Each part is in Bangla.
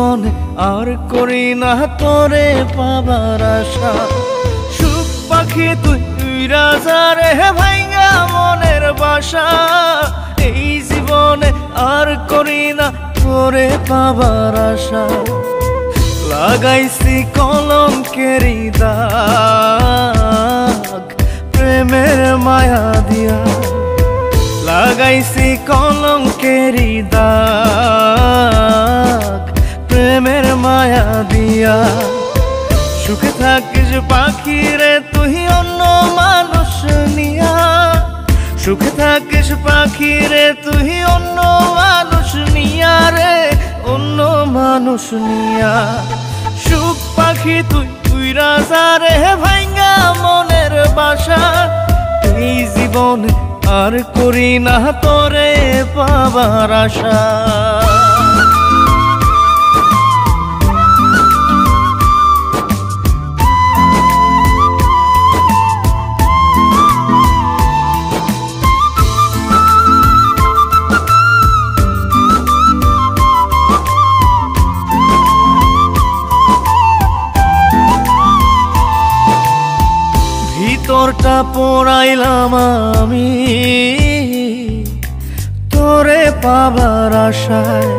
জীবনে আর করি না তোরে পাবার আশা। সুখ পাখি তুই উইরা যা রে ভাইঙ্গা মনের বাসা। এই জীবনে আর করি না তোরে পাবার আশা। লাগাইছি কলঙ্কেরি দাগ প্রেমের মায়া দিয়া। লাগাইছি কলঙ্কেরি দাগ প্রেমের মায়া দিয়া। সুখে থাকিস পাখি রে তুই অন্য মানুষ নিয়া। সুখে থাকিস পাখি রে তুই অন্য মানুষ নিয়া রে, অন্য মানুষ নিয়া। সুখ পাখি তুই উইরা যা রে ভাইঙ্গা মনের বাসা। এই জীবনে আর করি না তোরে পাবার আশা। ভিতরটা পোড়াইলাম আমি তোরে পাবার আশায়।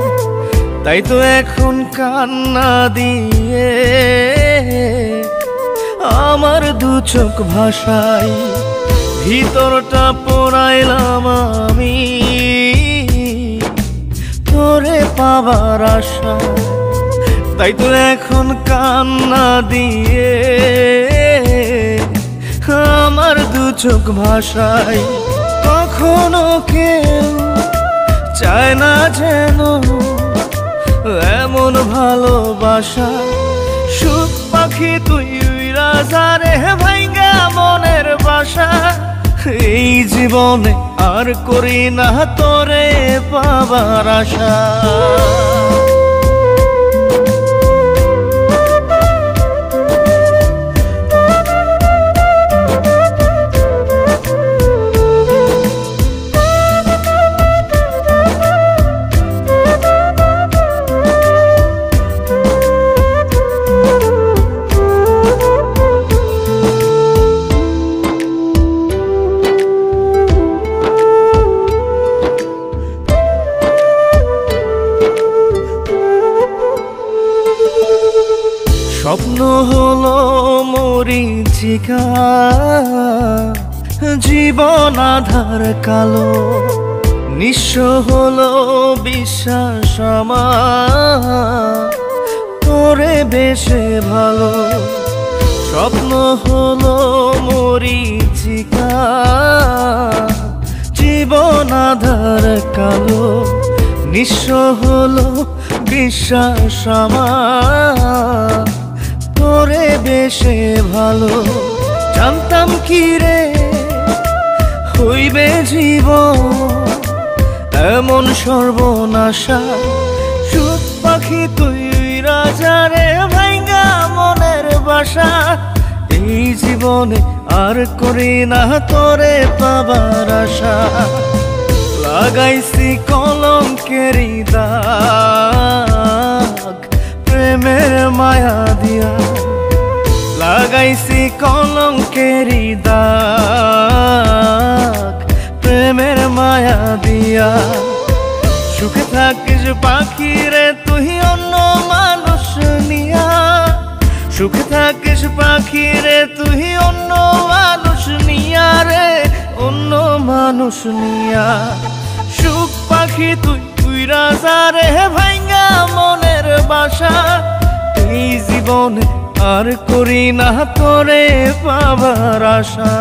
তাই তো এখন কান্না দিয়ে আমার দু চোখ ভাসাই। ভিতরটা পোড়াইলাম আমি তোরে পাবার আশায়। তাই তো এখন কান্না দিয়ে আমার দু চোখ ভাসাই। কখনো কেউ চায় না যেন এমন ভালোবাসা। সুখ পাখি তুই উইরা যা রে ভাইঙ্গা মনের বাসা। এই জীবনে আর করি না তোরে পাবার আশা। স্বপ্ন হলো মরীচিকা, জীবন আধার কালো। নিঃস্ব হলো বিশ্বাস আমার তোরে বেশে ভালো। স্বপ্ন হলো মরীচিকা, জীবন আধার কালো। নিঃস্ব হলো বিশ্বাস আমার তোরে বেশে ভালো। জানতাম কি রে হইবে জীবন এমন সর্বনাশা। সুখ পাখি তুই রাজা রে ভাইঙ্গা মনের বাসা। এই জীবনে আর করি না তোরে পাবার আশা। লাগাইছি কলঙ্কেরি দাগ প্রেমের মায়া দিয়া। লাগাইছি কলঙ্কেরি দাগ প্রেমের মায়া দিয়া। সুখে থাকিস পাখি রে তুই অন্য মানুষ নিয়া। সুখে থাকিস পাখি রে তুই অন্য মানুষ নিয়া রে, অন্য মানুষ নিয়া। সুখ পাখি তুই উইরা যা রে ভাইঙ্গা মনের বাসা। এই জীবনে আর করি না তোরে পাবার আশা।